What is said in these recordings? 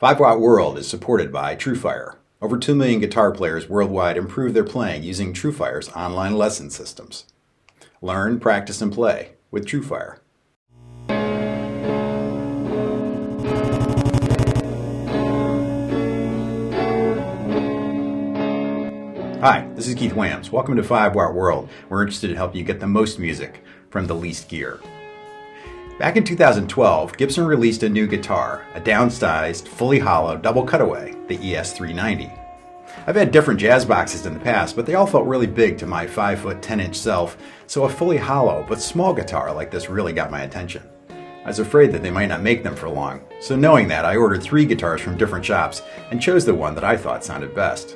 5-Watt World is supported by Truefire. Over 2 million guitar players worldwide improve their playing using Truefire's online lesson systems. Learn, practice, and play with Truefire. Hi, this is Keith Wams. Welcome to 5-Watt World. We're interested in helping you get the most music from the least gear. Back in 2012, Gibson released a new guitar, a downsized, fully hollow double cutaway, the ES390. I've had different jazz boxes in the past, but they all felt really big to my 5-foot 10-inch self, so a fully hollow but small guitar like this really got my attention. I was afraid that they might not make them for long, so knowing that, I ordered 3 guitars from different shops and chose the one that I thought sounded best,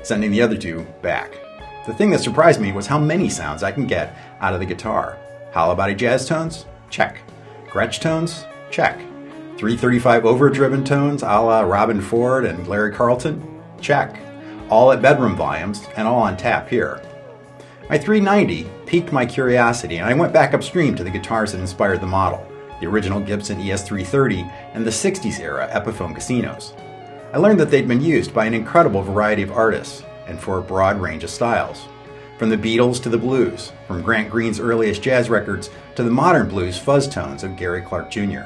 sending the other 2 back. The thing that surprised me was how many sounds I can get out of the guitar. Hollow body jazz tones? Check. Gretsch tones? Check. 335 overdriven tones a la Robin Ford and Larry Carlton? Check. All at bedroom volumes and all on tap here. My 390 piqued my curiosity and I went back upstream to the guitars that inspired the model, the original Gibson ES330 and the 60s era Epiphone Casinos. I learned that they'd been used by an incredible variety of artists and for a broad range of styles. From the Beatles to the blues, from Grant Green's earliest jazz records to the modern blues fuzz tones of Gary Clark Jr.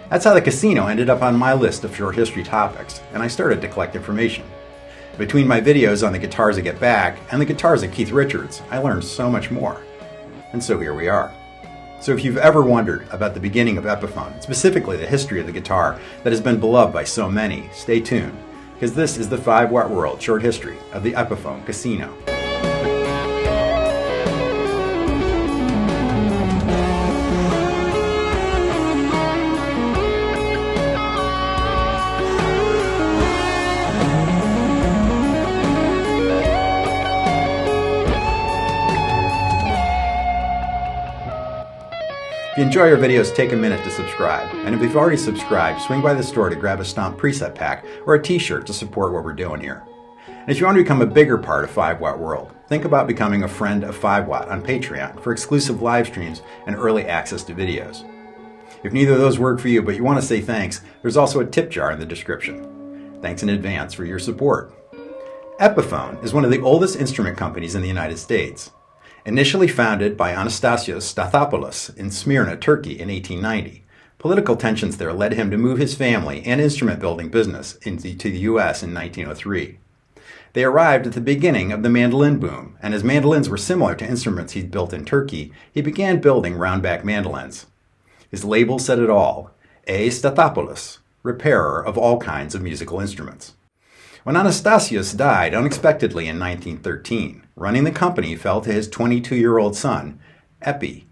That's how the Casino ended up on my list of short history topics, and I started to collect information. Between my videos on the guitars I get back and the guitars of Keith Richards, I learned so much more. And so here we are. So if you've ever wondered about the beginning of Epiphone, specifically the history of the guitar that has been beloved by so many, stay tuned, because this is the 5-Watt World short history of the Epiphone Casino. If you enjoy our videos, take a minute to subscribe. And if you've already subscribed, swing by the store to grab a Stomp preset pack or a t-shirt to support what we're doing here. And if you want to become a bigger part of 5-Watt World, think about becoming a friend of 5-Watt on Patreon for exclusive live streams and early access to videos. If neither of those work for you, but you want to say thanks, there's also a tip jar in the description. Thanks in advance for your support. Epiphone is one of the oldest instrument companies in the United States. Initially founded by Anastasios Stathopoulos in Smyrna, Turkey in 1890, political tensions there led him to move his family and instrument building business to the U.S. in 1903. They arrived at the beginning of the mandolin boom, and as mandolins were similar to instruments he'd built in Turkey, he began building round-back mandolins. His label said it all, A. Stathopoulos, repairer of all kinds of musical instruments. When Anastasios died unexpectedly in 1913, running the company fell to his 22-year-old son, Epi.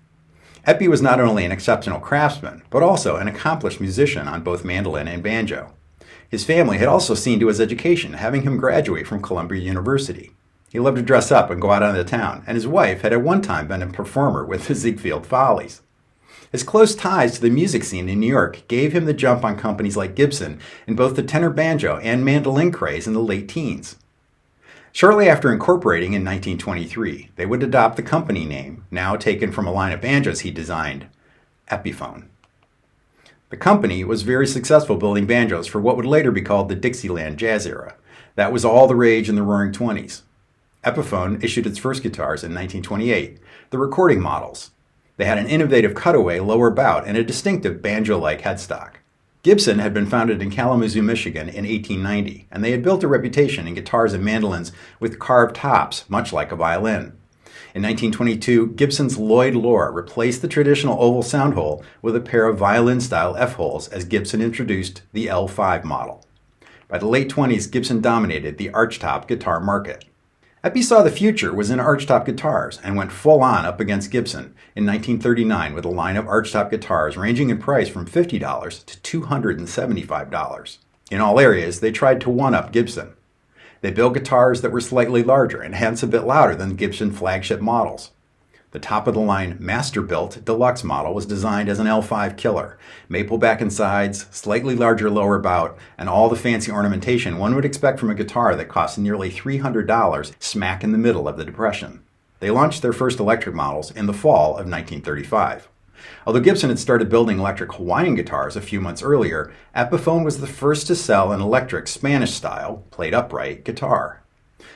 Epi was not only an exceptional craftsman, but also an accomplished musician on both mandolin and banjo. His family had also seen to his education, having him graduate from Columbia University. He loved to dress up and go out into town, and his wife had at one time been a performer with the Ziegfeld Follies. His close ties to the music scene in New York gave him the jump on companies like Gibson in both the tenor banjo and mandolin craze in the late teens. Shortly after incorporating in 1923, they would adopt the company name, now taken from a line of banjos he designed, Epiphone. The company was very successful building banjos for what would later be called the Dixieland Jazz era. That was all the rage in the Roaring '20s. Epiphone issued its first guitars in 1928, the recording models. They had an innovative cutaway lower bout and a distinctive banjo-like headstock. Gibson had been founded in Kalamazoo, Michigan in 1890, and they had built a reputation in guitars and mandolins with carved tops, much like a violin. In 1922, Gibson's Lloyd Loar replaced the traditional oval sound hole with a pair of violin-style F-holes as Gibson introduced the L5 model. By the late 20s, Gibson dominated the Archtop guitar market. Epi saw the future was in Archtop guitars and went full-on up against Gibson in 1939 with a line of Archtop guitars ranging in price from $50 to $275. In all areas, they tried to one-up Gibson. They built guitars that were slightly larger and hence a bit louder than the Gibson flagship models. The top-of-the-line Masterbuilt Deluxe model was designed as an L5 killer, maple back and sides, slightly larger lower bout, and all the fancy ornamentation one would expect from a guitar that cost nearly $300 smack in the middle of the Depression. They launched their first electric models in the fall of 1935. Although Gibson had started building electric Hawaiian guitars a few months earlier, Epiphone was the first to sell an electric Spanish-style, played upright, guitar.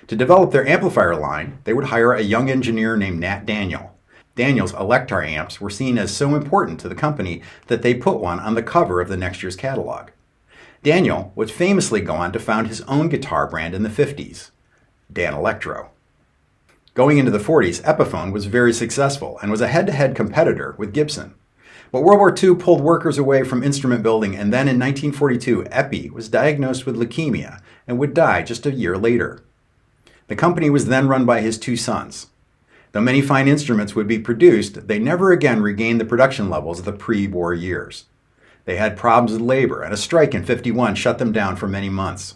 To develop their amplifier line, they would hire a young engineer named Nat Daniel. Daniel's Electar amps were seen as so important to the company that they put one on the cover of the next year's catalog. Daniel would famously go on to found his own guitar brand in the 50s, Dan Electro. Going into the 40s, Epiphone was very successful and was a head-to-head competitor with Gibson. But World War II pulled workers away from instrument building, and then in 1942, Epi was diagnosed with leukemia and would die just a year later. The company was then run by his two sons. Though many fine instruments would be produced, they never again regained the production levels of the pre-war years. They had problems with labor, and a strike in '51 shut them down for many months.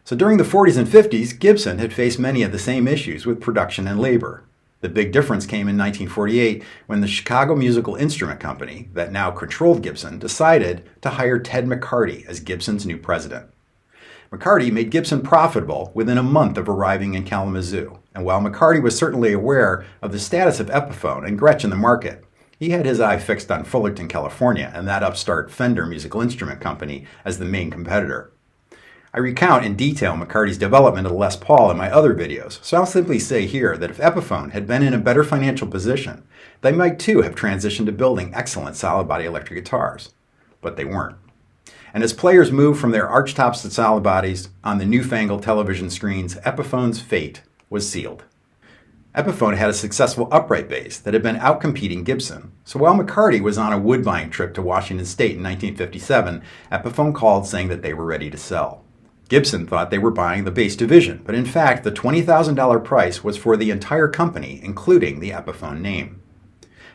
So during the 40s and 50s, Gibson had faced many of the same issues with production and labor. The big difference came in 1948 when the Chicago Musical Instrument Company, that now controlled Gibson, decided to hire Ted McCartney as Gibson's new president. McCartney made Gibson profitable within a month of arriving in Kalamazoo, and while McCartney was certainly aware of the status of Epiphone and Gretsch in the market, he had his eye fixed on Fullerton, California, and that upstart Fender Musical Instrument Company as the main competitor. I recount in detail McCartney's development of the Les Paul in my other videos, so I'll simply say here that if Epiphone had been in a better financial position, they might too have transitioned to building excellent solid-body electric guitars. But they weren't. And as players moved from their archtops to solid bodies on the newfangled television screens, Epiphone's fate was sealed. Epiphone had a successful upright bass that had been outcompeting Gibson, so while McCartney was on a wood-buying trip to Washington State in 1957, Epiphone called saying that they were ready to sell. Gibson thought they were buying the bass division, but in fact the $20,000 price was for the entire company, including the Epiphone name.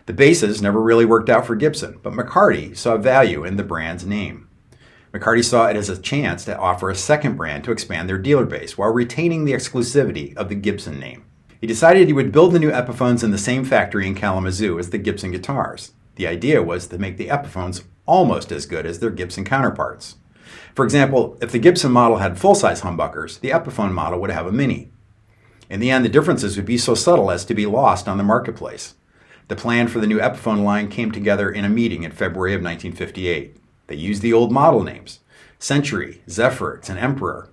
The basses never really worked out for Gibson, but McCartney saw value in the brand's name. McCartney saw it as a chance to offer a second brand to expand their dealer base while retaining the exclusivity of the Gibson name. He decided he would build the new Epiphones in the same factory in Kalamazoo as the Gibson guitars. The idea was to make the Epiphones almost as good as their Gibson counterparts. For example, if the Gibson model had full-size humbuckers, the Epiphone model would have a mini. In the end, the differences would be so subtle as to be lost on the marketplace. The plan for the new Epiphone line came together in a meeting in February of 1958. They used the old model names, Century, Zephyrix, and Emperor,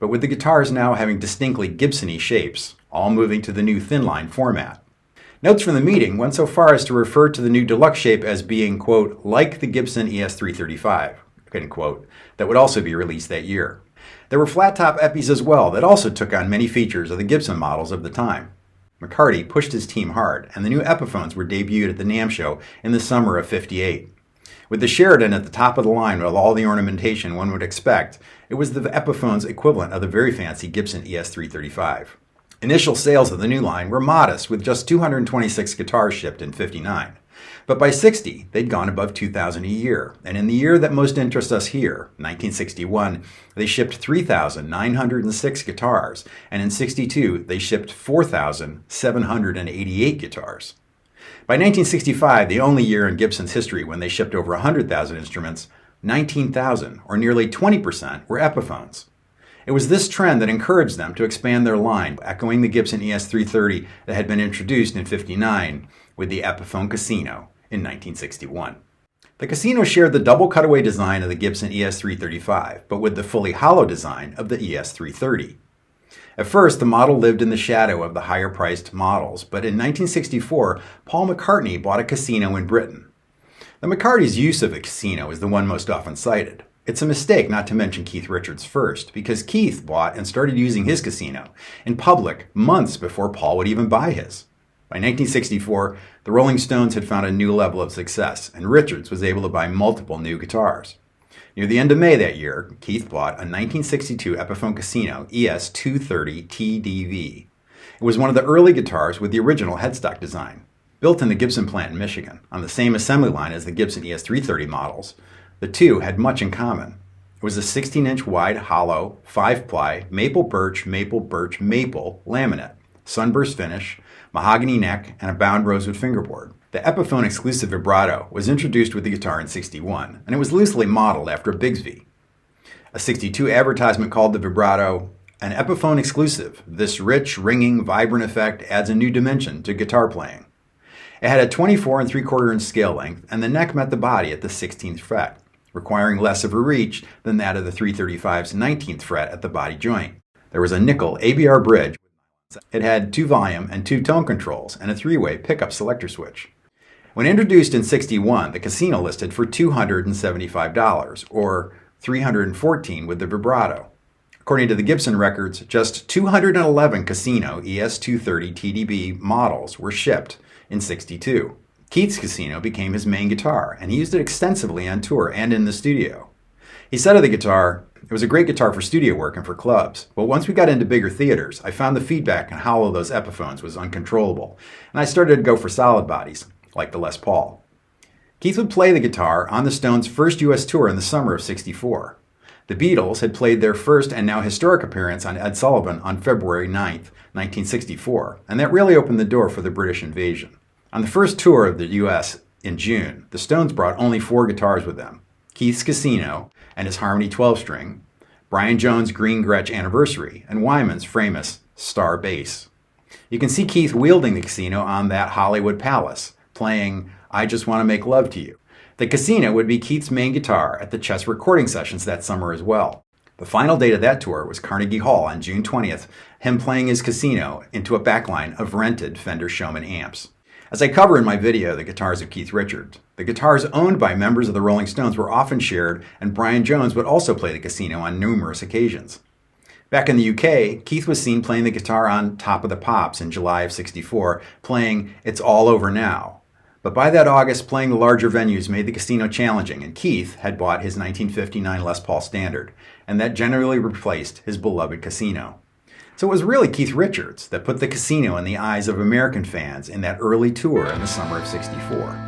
but with the guitars now having distinctly Gibson-y shapes, all moving to the new thin-line format. Notes from the meeting went so far as to refer to the new deluxe shape as being, quote, like the Gibson ES335, end quote, that would also be released that year. There were flat-top Epis as well that also took on many features of the Gibson models of the time. McCartney pushed his team hard, and the new Epiphones were debuted at the NAMM show in the summer of '58. With the Sheridan at the top of the line with all the ornamentation one would expect, it was the Epiphone's equivalent of the very fancy Gibson ES335. Initial sales of the new line were modest, with just 226 guitars shipped in '59. But by '60, they'd gone above 2,000 a year, and in the year that most interests us here, 1961, they shipped 3,906 guitars, and in '62, they shipped 4,788 guitars. By 1965, the only year in Gibson's history when they shipped over 100,000 instruments, 19,000, or nearly 20%, were Epiphones. It was this trend that encouraged them to expand their line, echoing the Gibson ES330 that had been introduced in '59 with the Epiphone Casino in 1961. The Casino shared the double cutaway design of the Gibson ES335, but with the fully hollow design of the ES330. At first, the model lived in the shadow of the higher-priced models, but in 1964, Paul McCartney bought a Casino in Britain. The McCartney's use of a Casino is the one most often cited. It's a mistake not to mention Keith Richards first, because Keith bought and started using his Casino in public months before Paul would even buy his. By 1964, the Rolling Stones had found a new level of success, and Richards was able to buy multiple new guitars. Near the end of May that year, Keith bought a 1962 Epiphone Casino ES230 TDV. It was one of the early guitars with the original headstock design. Built in the Gibson plant in Michigan, on the same assembly line as the Gibson ES330 models, the two had much in common. It was a 16-inch wide, hollow, 5-ply, maple birch laminate, sunburst finish, mahogany neck, and a bound rosewood fingerboard. The Epiphone exclusive vibrato was introduced with the guitar in '61, and it was loosely modeled after a Bigsby. A '62 advertisement called the vibrato an Epiphone exclusive. This rich, ringing, vibrant effect adds a new dimension to guitar playing. It had a 24 3/4 inch scale length, and the neck met the body at the 16th fret, requiring less of a reach than that of the 335's 19th fret at the body joint. There was a nickel ABR bridge. It had 2 volume and 2 tone controls and a 3-way pickup selector switch. When introduced in '61, the Casino listed for $275, or $314 with the vibrato. According to the Gibson records, just 211 Casino ES230 TDB models were shipped in '62. Keith's Casino became his main guitar, and he used it extensively on tour and in the studio. He said of the guitar, "It was a great guitar for studio work and for clubs, but once we got into bigger theaters, I found the feedback and howl of those Epiphones was uncontrollable, and I started to go for solid bodies, like the Les Paul." Keith would play the guitar on the Stones' first U.S. tour in the summer of '64. The Beatles had played their first and now historic appearance on Ed Sullivan on February 9, 1964, and that really opened the door for the British invasion. On the first tour of the U.S. in June, the Stones brought only 4 guitars with them: Keith's Casino and his Harmony 12-string, Brian Jones' Green Gretsch Anniversary, and Wyman's famous Star Bass. You can see Keith wielding the Casino on that Hollywood Palace, playing I Just Want to Make Love to You. The Casino would be Keith's main guitar at the Chess recording sessions that summer as well. The final date of that tour was Carnegie Hall on June 20th, him playing his Casino into a backline of rented Fender Showman amps. As I cover in my video, The Guitars of Keith Richards, the guitars owned by members of the Rolling Stones were often shared, and Brian Jones would also play the Casino on numerous occasions. Back in the UK, Keith was seen playing the guitar on Top of the Pops in July of '64, playing It's All Over Now. But by that August, playing the larger venues made the Casino challenging, and Keith had bought his 1959 Les Paul Standard, and that generally replaced his beloved Casino. So it was really Keith Richards that put the Casino in the eyes of American fans in that early tour in the summer of '64.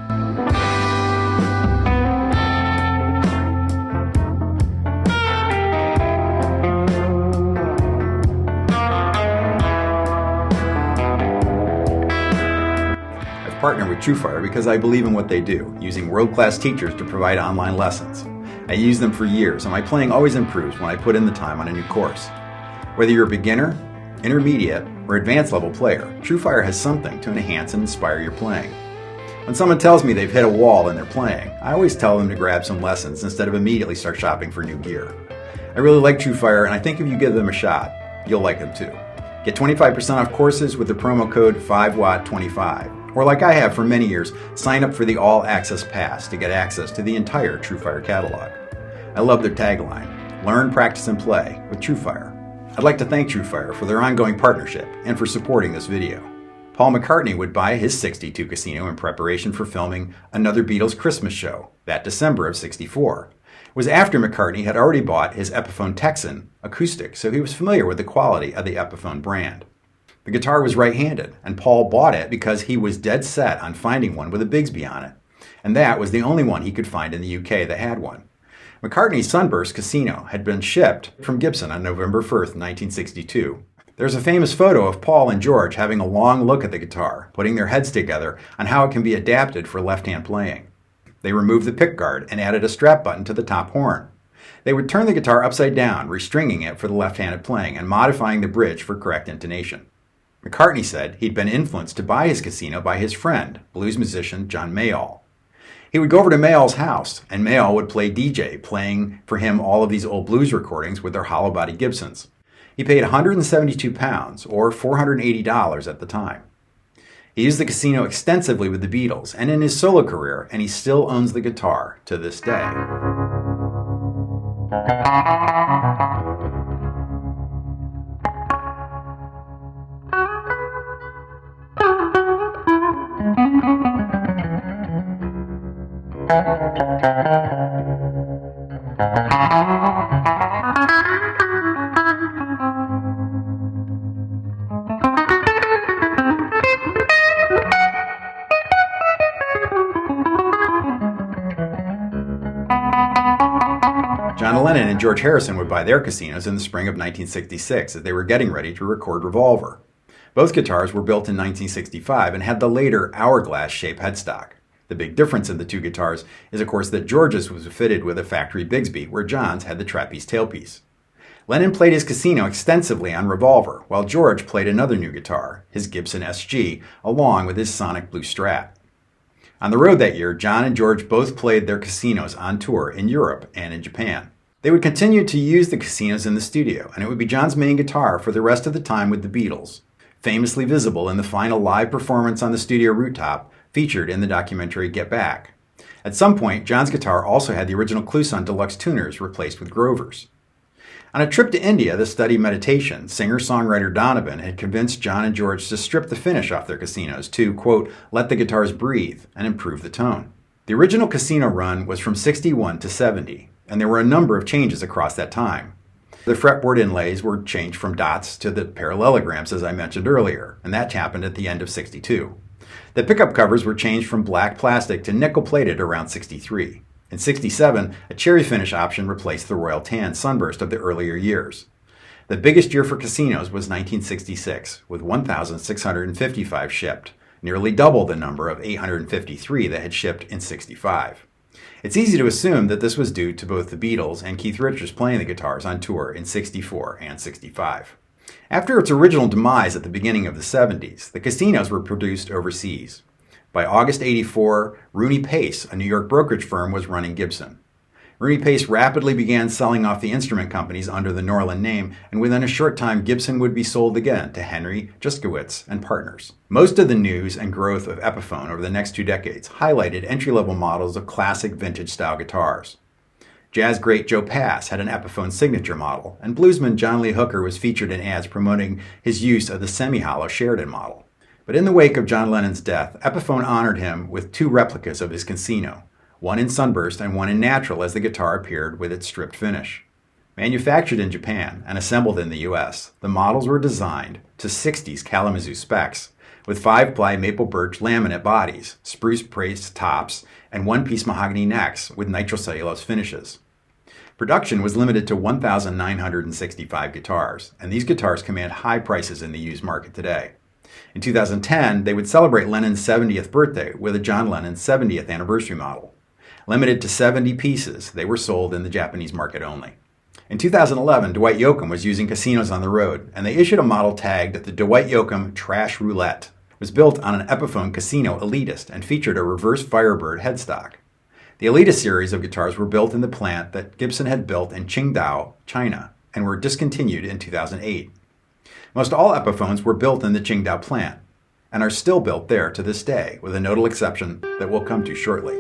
Partner with Truefire because I believe in what they do, using world-class teachers to provide online lessons. I use them for years, and my playing always improves when I put in the time on a new course. Whether you're a beginner, intermediate, or advanced level player, Truefire has something to enhance and inspire your playing. When someone tells me they've hit a wall in their playing, I always tell them to grab some lessons instead of immediately start shopping for new gear. I really like Truefire, and I think if you give them a shot, you'll like them too. Get 25% off courses with the promo code 5watt25. Or like I have for many years, sign up for the All Access Pass to get access to the entire Truefire catalog. I love their tagline, learn, practice, and play with Truefire. I'd like to thank Truefire for their ongoing partnership and for supporting this video. Paul McCartney would buy his '62 Casino in preparation for filming another Beatles Christmas show that December of '64. It was after McCartney had already bought his Epiphone Texan acoustic, so he was familiar with the quality of the Epiphone brand. The guitar was right-handed, and Paul bought it because he was dead set on finding one with a Bigsby on it, and that was the only one he could find in the UK that had one. McCartney's Sunburst Casino had been shipped from Gibson on November 1st, 1962. There's a famous photo of Paul and George having a long look at the guitar, putting their heads together on how it can be adapted for left-hand playing. They removed the pickguard and added a strap button to the top horn. They would turn the guitar upside down, restringing it for the left-handed playing and modifying the bridge for correct intonation. McCartney said he'd been influenced to buy his Casino by his friend, blues musician John Mayall. He would go over to Mayall's house, and Mayall would play DJ, playing for him all of these old blues recordings with their hollow-body Gibsons. He paid £172, or $480 at the time. He used the Casino extensively with the Beatles and in his solo career, and he still owns the guitar to this day. John Lennon and George Harrison would buy their Casinos in the spring of 1966 as they were getting ready to record Revolver. Both guitars were built in 1965 and had the later hourglass-shaped headstock. The big difference in the two guitars is, of course, that George's was fitted with a factory Bigsby, where John's had the trapeze tailpiece. Lennon played his Casino extensively on Revolver, while George played another new guitar, his Gibson SG, along with his Sonic Blue Strat. On the road that year, John and George both played their casinos on tour in Europe and in Japan. They would continue to use the casinos in the studio, and it would be John's main guitar for the rest of the time with the Beatles, famously visible in the final live performance on the studio rooftop featured in the documentary Get Back. At some point, John's guitar also had the original Kluson Deluxe tuners replaced with Grovers. On a trip to India to study meditation, singer-songwriter Donovan had convinced John and George to strip the finish off their casinos to, quote, let the guitars breathe and improve the tone. The original casino run was from 61 to 70, and there were a number of changes across that time. The fretboard inlays were changed from dots to the parallelograms, as I mentioned earlier, and that happened at the end of 62. The pickup covers were changed from black plastic to nickel-plated around 63. In 67, a cherry finish option replaced the royal tan sunburst of the earlier years. The biggest year for casinos was 1966, with 1,655 shipped, nearly double the number of 853 that had shipped in 65. It's easy to assume that this was due to both the Beatles and Keith Richards playing the guitars on tour in 64 and 65. After its original demise at the beginning of the 70s, the casinos were produced overseas. By August 84, Rooney Pace, a New York brokerage firm, was running Gibson. Rooney Pace rapidly began selling off the instrument companies under the Norland name, and within a short time Gibson would be sold again to Henry Juskowitz and Partners. Most of the news and growth of Epiphone over the next 2 decades highlighted entry-level models of classic vintage-style guitars. Jazz great Joe Pass had an Epiphone signature model, and bluesman John Lee Hooker was featured in ads promoting his use of the semi-hollow Sheridan model. But in the wake of John Lennon's death, Epiphone honored him with 2 replicas of his Casino, one in sunburst and one in natural as the guitar appeared with its stripped finish. Manufactured in Japan and assembled in the US, the models were designed to 60s Kalamazoo specs, with 5-ply maple birch laminate bodies, spruce braced tops, and 1-piece mahogany necks with nitrocellulose finishes. Production was limited to 1,965 guitars, and these guitars command high prices in the used market today. In 2010, they would celebrate Lennon's 70th birthday with a John Lennon 70th anniversary model. Limited to 70 pieces, they were sold in the Japanese market only. In 2011, Dwight Yoakam was using casinos on the road, and they issued a model tagged the Dwight Yoakam Trash Roulette. It was built on an Epiphone Casino Elitist and featured a reverse Firebird headstock. The Elitist series of guitars were built in the plant that Gibson had built in Qingdao, China, and were discontinued in 2008. Most all Epiphones were built in the Qingdao plant, and are still built there to this day, with a notable exception that we'll come to shortly.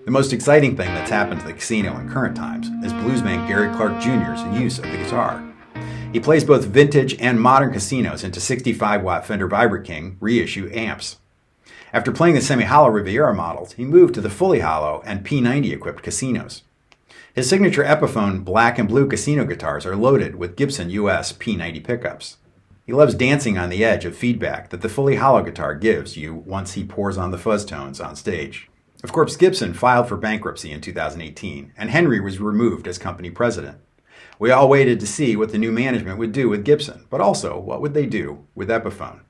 The most exciting thing that's happened to the Casino in current times is bluesman Gary Clark Jr.'s use of the guitar. He plays both vintage and modern Casinos into 65-watt Fender Vibra King reissue amps. After playing the semi-hollow Riviera models, he moved to the fully hollow and P90-equipped Casinos. His signature Epiphone black and blue Casino guitars are loaded with Gibson US P90 pickups. He loves dancing on the edge of feedback that the fully hollow guitar gives you once he pours on the fuzz tones on stage. Of course, Gibson filed for bankruptcy in 2018, and Henry was removed as company president. We all waited to see what the new management would do with Gibson, but also what would they do with Epiphone.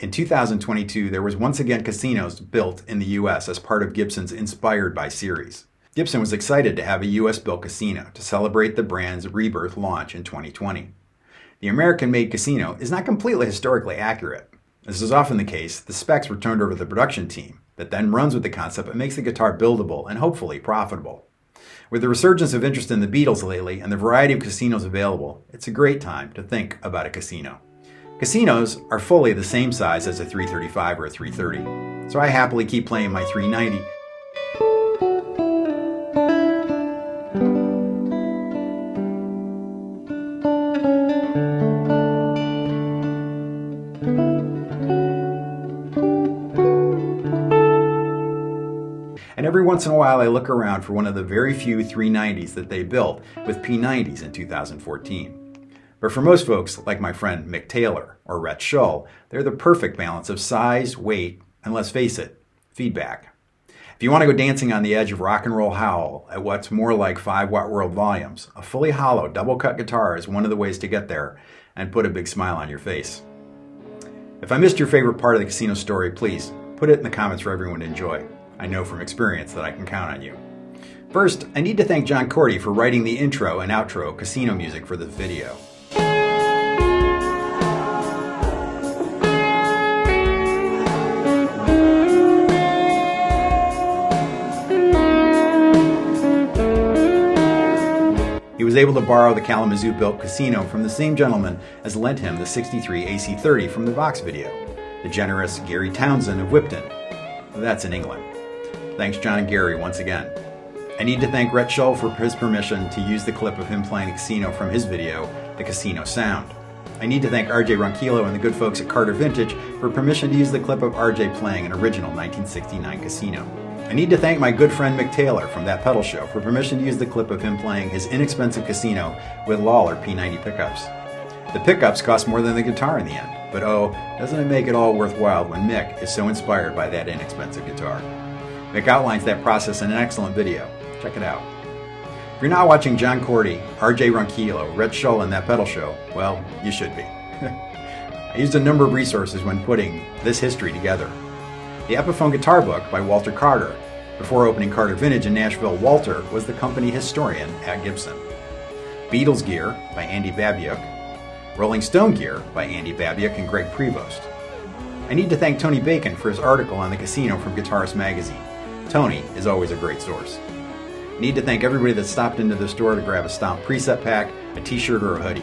In 2022, there was once again casinos built in the US as part of Gibson's Inspired by series. Gibson was excited to have a US-built casino to celebrate the brand's rebirth launch in 2020. The American-made casino is not completely historically accurate. As is often the case, the specs were turned over to the production team that then runs with the concept and makes the guitar buildable and hopefully profitable. With the resurgence of interest in the Beatles lately and the variety of casinos available, it's a great time to think about a casino. Casinos are fully the same size as a 335 or a 330, so I happily keep playing my 390. And every once in a while I look around for one of the very few 390s that they built with P90s in 2014. But for most folks, like my friend Mick Taylor or Rhett Shull, they're the perfect balance of size, weight, and let's face it, feedback. If you want to go dancing on the edge of rock and roll howl at what's more like 5-watt world volumes, a fully hollow, double-cut guitar is one of the ways to get there and put a big smile on your face. If I missed your favorite part of the casino story, please put it in the comments for everyone to enjoy. I know from experience that I can count on you. First, I need to thank John Cordy for writing the intro and outro casino music for this video. He was able to borrow the Kalamazoo-built casino from the same gentleman as lent him the '63 AC-30 from the Vox video, the generous Gary Townsend of Whipton. That's in England. Thanks John and Gary once again. I need to thank Rhett Shull for his permission to use the clip of him playing the casino from his video, The Casino Sound. I need to thank RJ Ronquillo and the good folks at Carter Vintage for permission to use the clip of RJ playing an original 1969 casino. I need to thank my good friend Mick Taylor from That Pedal Show for permission to use the clip of him playing his inexpensive casino with Lawler P90 pickups. The pickups cost more than the guitar in the end, but oh, doesn't it make it all worthwhile when Mick is so inspired by that inexpensive guitar? Mick outlines that process in an excellent video. Check it out. If you're not watching John Cordy, RJ Ronquillo, Rhett Shull, and That Pedal Show, well, you should be. I used a number of resources when putting this history together. The Epiphone Guitar Book by Walter Carter. Before opening Carter Vintage in Nashville, Walter was the company historian at Gibson. Beatles Gear by Andy Babiuk. Rolling Stone Gear by Andy Babiuk and Greg Prevost. I need to thank Tony Bacon for his article on the casino from Guitarist Magazine. Tony is always a great source. I need to thank everybody that stopped into the store to grab a Stomp preset pack, a t-shirt, or a hoodie,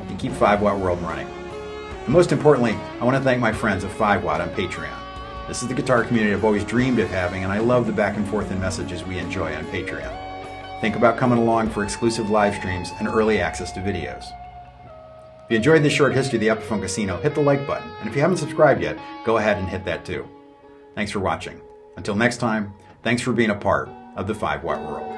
and keep 5-Watt World running. And most importantly, I want to thank my friends of 5-Watt on Patreon. This is the guitar community I've always dreamed of having, and I love the back and forth and messages we enjoy on Patreon. Think about coming along for exclusive live streams and early access to videos. If you enjoyed this short history of the Epiphone Casino, hit the like button, and if you haven't subscribed yet, go ahead and hit that too. Thanks for watching. Until next time, thanks for being a part of the 5-Watt World.